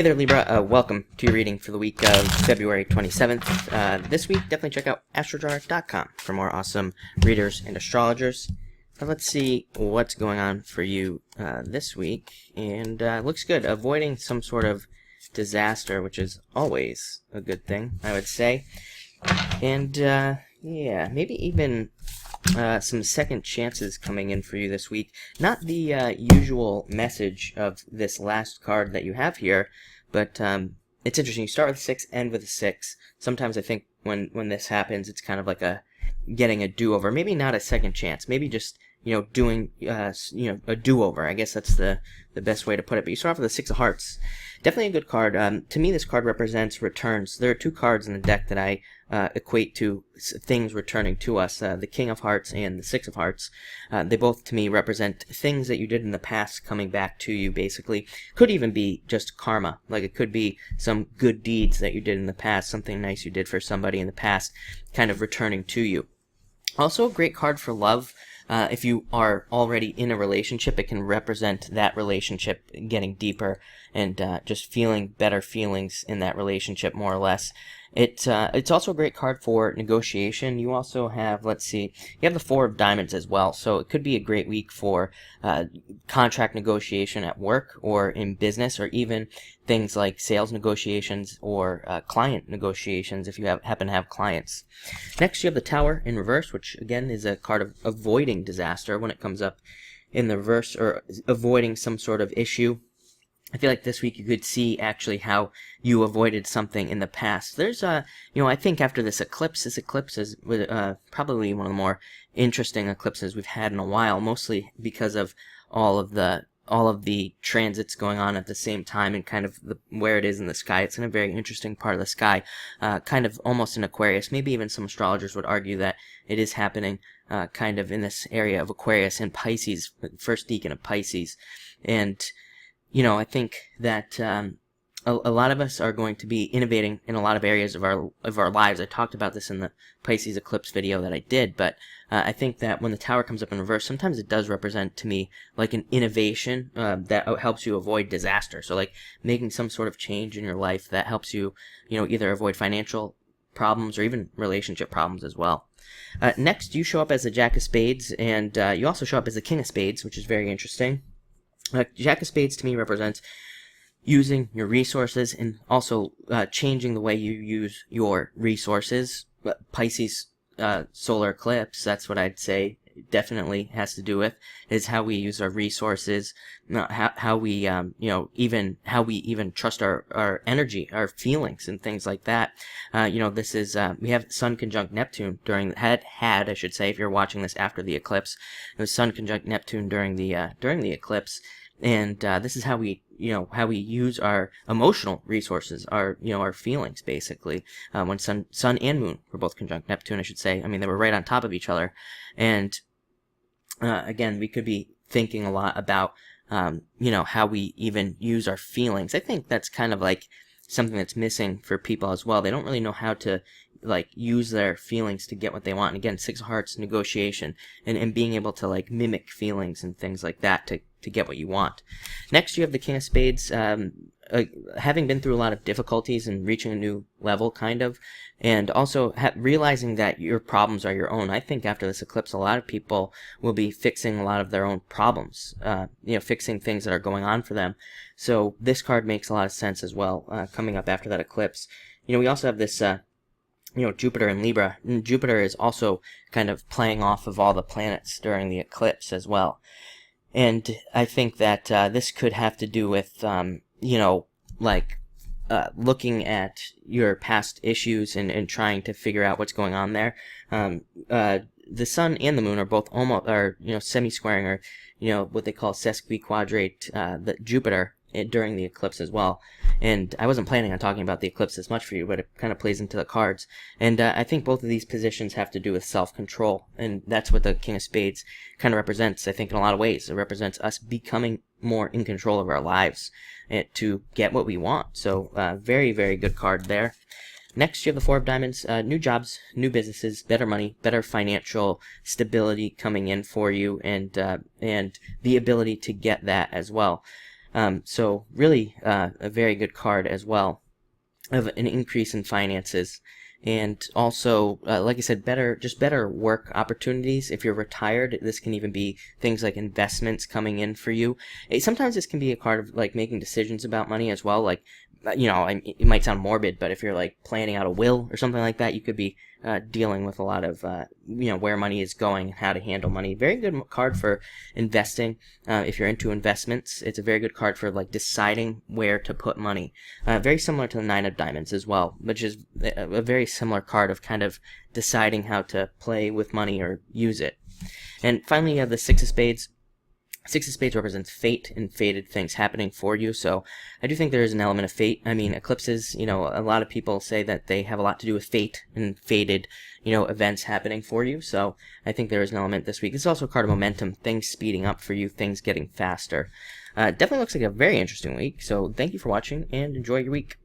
Hey there, Libra. Welcome to your reading for the week of February 27th. This week, definitely check out astrojar.com for more awesome readers and astrologers. Let's see what's going on for you this week. And looks good. Avoiding some sort of disaster, which is always a good thing, I would say. And yeah, maybe even some second chances coming in for you this week. Not the usual message of this last card that you have here, but it's interesting. You start with a 6, end with a 6. Sometimes I think when this happens, it's kind of like getting a do-over. Maybe not a second chance. Maybe just doing a do-over. I guess that's the best way to put it. But you start off with a 6 of Hearts. Definitely a good card. To me, this card represents returns. There are two cards in the deck that I equate to things returning to us, the King of Hearts and the 6 of Hearts. They both, to me, represent things that you did in the past coming back to you, basically. Could even be just karma. Like, it could be some good deeds that you did in the past, something nice you did for somebody in the past, kind of returning to you. Also, a great card for love. If you are already in a relationship, it can represent that relationship getting deeper and just feeling better feelings in that relationship, more or less. It's also a great card for negotiation. You also have, let's see, you have the 4 of Diamonds as well. So it could be a great week for contract negotiation at work or in business, or even things like sales negotiations or client negotiations if you happen to have clients. Next, you have the Tower in reverse, which again is a card of avoiding disaster when it comes up in the reverse, or avoiding some sort of issue. I feel like this week you could see actually how you avoided something in the past. There's I think after this eclipse is probably one of the more interesting eclipses we've had in a while, mostly because of all of the transits going on at the same time and kind of where it is in the sky. It's in a very interesting part of the sky, kind of almost in Aquarius. Maybe even some astrologers would argue that it is happening kind of in this area of Aquarius and Pisces, first decan of Pisces. And I think that a lot of us are going to be innovating in a lot of areas of our lives. I talked about this in the Pisces eclipse video that I did, but I think that when the Tower comes up in reverse, sometimes it does represent to me like an innovation that helps you avoid disaster. So like making some sort of change in your life that helps you, either avoid financial problems or even relationship problems as well. Next, you show up as the Jack of Spades, and you also show up as the King of Spades, which is very interesting. Jack of Spades to me represents using your resources and also changing the way you use your resources. Pisces solar eclipse, that's what I'd say definitely has to do with, is how we use our resources, how we even trust our energy, our feelings, and things like that. This is we have Sun conjunct Neptune I should say, if you're watching this after the eclipse. It was Sun conjunct Neptune during the eclipse, and this is how we use our emotional resources, our feelings, basically. When Sun and Moon were both conjunct Neptune, I should say. I mean, they were right on top of each other. And again, we could be thinking a lot about, how we even use our feelings. I think that's kind of like something that's missing for people as well. They don't really know how to use their feelings to get what they want. And again, 6 of Hearts, negotiation, and being able to mimic feelings and things like that to get what you want. Next, you have the King of Spades, having been through a lot of difficulties and reaching a new level, kind of, and also realizing that your problems are your own. I think after this eclipse, a lot of people will be fixing a lot of their own problems, fixing things that are going on for them. So this card makes a lot of sense as well, coming up after that eclipse. We also have this Jupiter in Libra. And Jupiter is also kind of playing off of all the planets during the eclipse as well. And I think that this could have to do with, looking at your past issues and trying to figure out what's going on there. The Sun and the Moon are both semi-squaring, or, what they call sesquiquadrate the Jupiter during the eclipse as well. And I wasn't planning on talking about the eclipse this much for you, but it kind of plays into the cards. And I think both of these positions have to do with self-control, and that's what the King of Spades kind of represents, I think, in a lot of ways. It represents us becoming more in control of our lives to get what we want. So very, very good card there. Next, you have the 4 of Diamonds, new jobs, new businesses, better money, better financial stability coming in for you, and the ability to get that as well. So really a very good card as well, of an increase in finances. And also, like I said, better work opportunities. If you're retired, this can even be things like investments coming in for you. Sometimes this can be a card of like making decisions about money as well. Like, it might sound morbid, but if you're like planning out a will or something like that, you could be dealing with a lot of where money is going and how to handle money. Very good card for investing. If you're into investments, it's a very good card for like deciding where to put money. Very similar to the Nine of Diamonds as well, which is a very similar card of kind of deciding how to play with money or use it. And finally, you have the Six of Spades. Six of Spades represents fate and fated things happening for you, so I do think there is an element of fate. I mean, eclipses, a lot of people say that they have a lot to do with fate and fated, events happening for you, so I think there is an element this week. It's also a card of momentum, things speeding up for you, things getting faster. Definitely looks like a very interesting week, so thank you for watching, and enjoy your week.